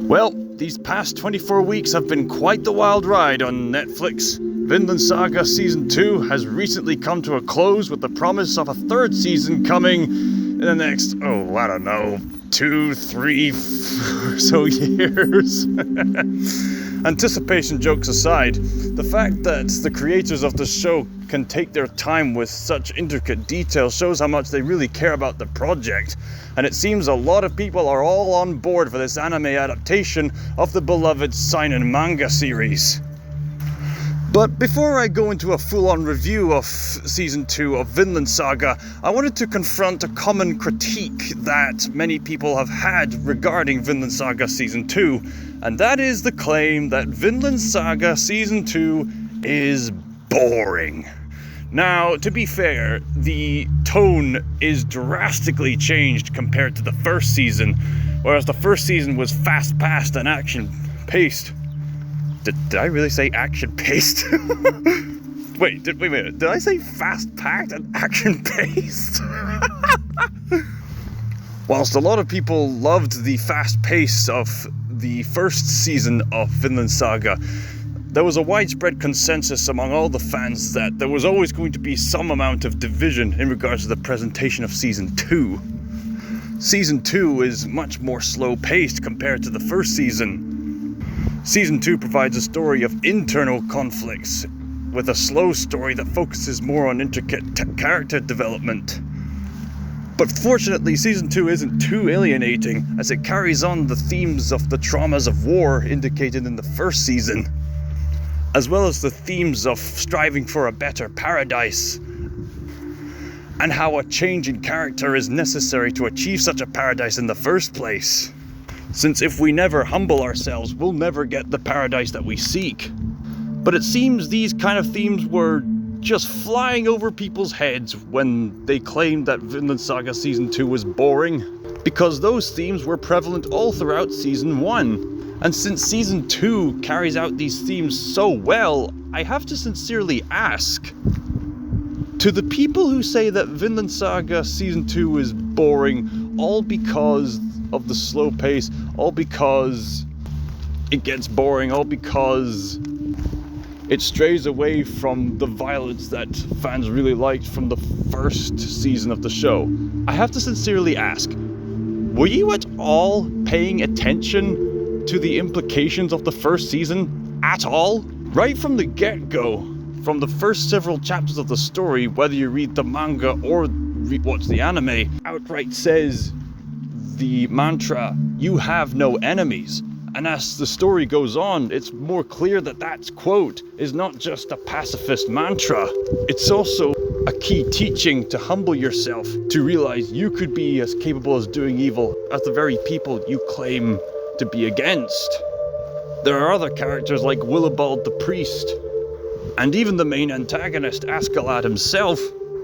Well, these past 24 weeks have been quite the wild ride on Netflix. Vinland Saga Season 2 has recently come to a close with the promise of a third season coming in the next, 2, 3 or so years. Anticipation jokes aside, the fact that the creators of the show can take their time with such intricate detail shows how much they really care about the project, and it seems a lot of people are all on board for this anime adaptation of the beloved seinen manga series. But before I go into a full-on review of Season 2 of Vinland Saga, I wanted to confront a common critique that many people have had regarding Vinland Saga Season 2, and that is the claim that Vinland Saga Season 2 is boring. Now, to be fair, the tone is drastically changed compared to the first season, whereas the first season was fast-paced and action-paced. Did I really say action-paced? Wait a minute. Did I say fast-packed and action-paced? Whilst a lot of people loved the fast pace of the first season of Vinland Saga, there was a widespread consensus among all the fans that there was always going to be some amount of division in regards to the presentation of Season 2. Season 2 is much more slow-paced compared to the first season. Season 2 provides a story of internal conflicts, with a slow story that focuses more on intricate character development. But fortunately, Season 2 isn't too alienating, as it carries on the themes of the traumas of war indicated in the first season, as well as the themes of striving for a better paradise, and how a change in character is necessary to achieve such a paradise in the first place. Since if we never humble ourselves, we'll never get the paradise that we seek. But it seems these kind of themes were just flying over people's heads when they claimed that Vinland Saga Season 2 was boring, because those themes were prevalent all throughout Season 1. And since Season 2 carries out these themes so well, I have to sincerely ask, to the people who say that Vinland Saga Season 2 is boring, all because of the slow pace, all because it gets boring, all because it strays away from the violence that fans really liked from the first season of the show. I have to sincerely ask, were you at all paying attention to the implications of the first season at all? Right from the get-go, from the first several chapters of the story, whether you read the manga or watch the anime, outright says the mantra, "You have no enemies." And as the story goes on, it's more clear that that quote is not just a pacifist mantra. It's also a key teaching to humble yourself, to realize you could be as capable as doing evil as the very people you claim to be against. There are other characters like Willibald the priest, and even the main antagonist, Askeladd himself,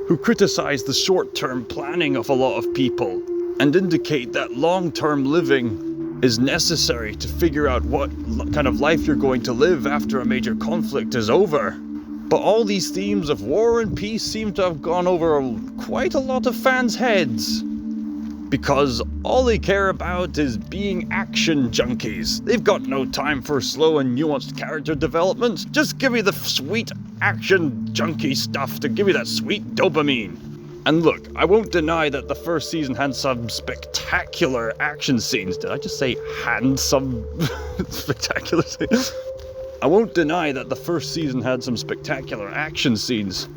who criticize the short-term planning of a lot of people, and indicate that long-term living is necessary to figure out what kind of life you're going to live after a major conflict is over. But all these themes of war and peace seem to have gone over quite a lot of fans' heads, because all they care about is being action junkies. They've got no time for slow and nuanced character development. Just give me the sweet action junkie stuff to give me that sweet dopamine. And look, I won't deny that the first season had some spectacular action scenes. Did I just say had some spectacular scenes? I won't deny that the first season had some spectacular action scenes.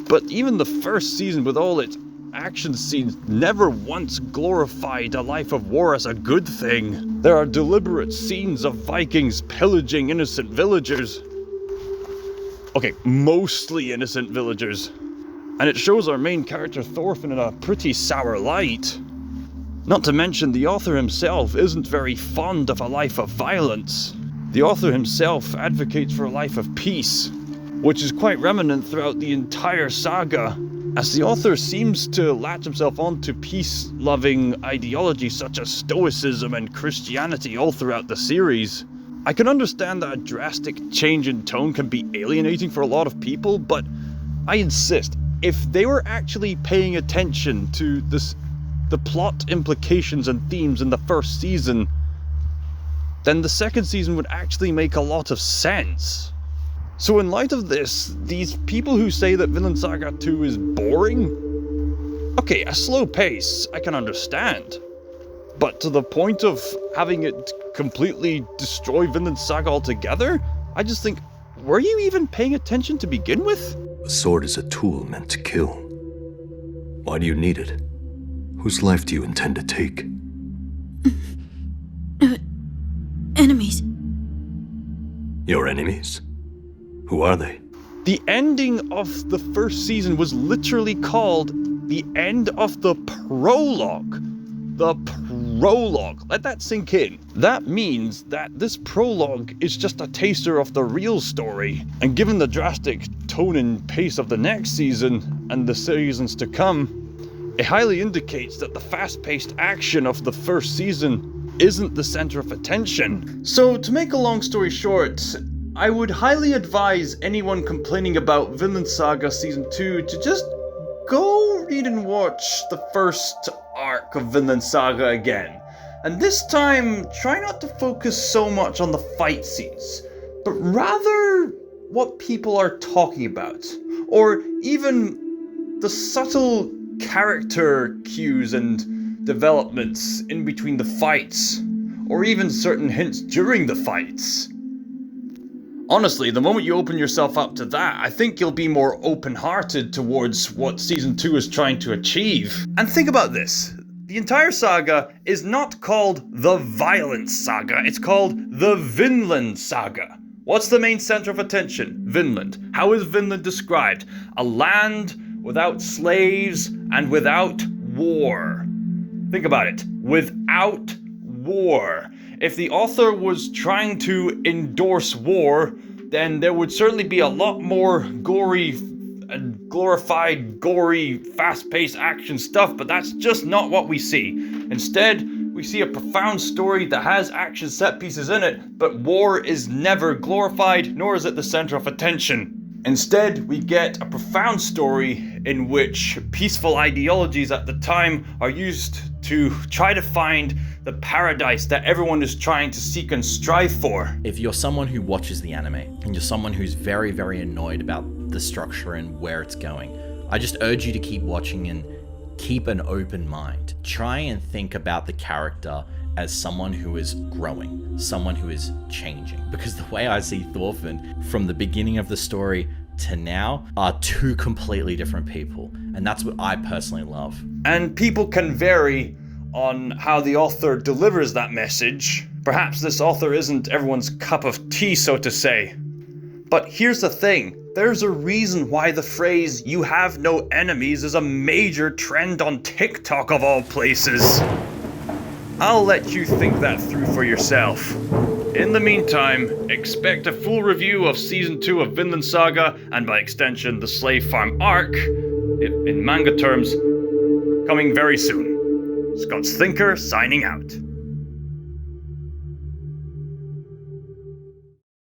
But even the first season, with all its action scenes, never once glorified a life of war as a good thing. There are deliberate scenes of Vikings pillaging innocent villagers. Okay, mostly innocent villagers. And it shows our main character Thorfinn in a pretty sour light. Not to mention the author himself isn't very fond of a life of violence. The author himself advocates for a life of peace, which is quite remnant throughout the entire saga, as the author seems to latch himself onto peace-loving ideologies such as Stoicism and Christianity all throughout the series. I can understand that a drastic change in tone can be alienating for a lot of people, but I insist, if they were actually paying attention to the plot implications and themes in the first season, then the second season would actually make a lot of sense. So in light of this, these people who say that Vinland Saga 2 is boring, okay, a slow pace, I can understand. But to the point of having it completely destroy Vinland Saga altogether, I just think, were you even paying attention to begin with? A sword is a tool meant to kill. Why do you need it? Whose life do you intend to take? Enemies. Your enemies? Who are they? The ending of the first season was literally called the end of the prologue. The prologue. Let that sink in. That means that this prologue is just a taster of the real story. And given the drastic tone and pace of the next season and the seasons to come, it highly indicates that the fast-paced action of the first season isn't the center of attention. So to make a long story short, I would highly advise anyone complaining about Vinland Saga Season 2 to just go read and watch the first arc of Vinland Saga again. And this time, try not to focus so much on the fight scenes, but rather what people are talking about, or even the subtle character cues and developments in between the fights, or even certain hints during the fights. Honestly, the moment you open yourself up to that, I think you'll be more open-hearted towards what Season 2 is trying to achieve. And think about this. The entire saga is not called the Violent Saga, it's called the Vinland Saga. What's the main center of attention? Vinland. How is Vinland described? A land without slaves and without war. Think about it. Without war. If the author was trying to endorse war, then there would certainly be a lot more gory and glorified, gory, fast-paced action stuff, but that's just not what we see. Instead, we see a profound story that has action set pieces in it, but war is never glorified, nor is it the center of attention. Instead, we get a profound story in which peaceful ideologies at the time are used to try to find the paradise that everyone is trying to seek and strive for. If you're someone who watches the anime, and you're someone who's very, very annoyed about the structure and where it's going, I just urge you to keep watching and keep an open mind. Try and think about the character as someone who is growing, someone who is changing. Because the way I see Thorfinn from the beginning of the story to now are two completely different people. And that's what I personally love. And people can vary on how the author delivers that message. Perhaps this author isn't everyone's cup of tea, so to say. But here's the thing. There's a reason why the phrase, "you have no enemies," is a major trend on TikTok of all places. I'll let you think that through for yourself. In the meantime, expect a full review of Season 2 of Vinland Saga, and by extension, the Slave Farm arc, in manga terms, coming very soon. Scott's Thinker signing out.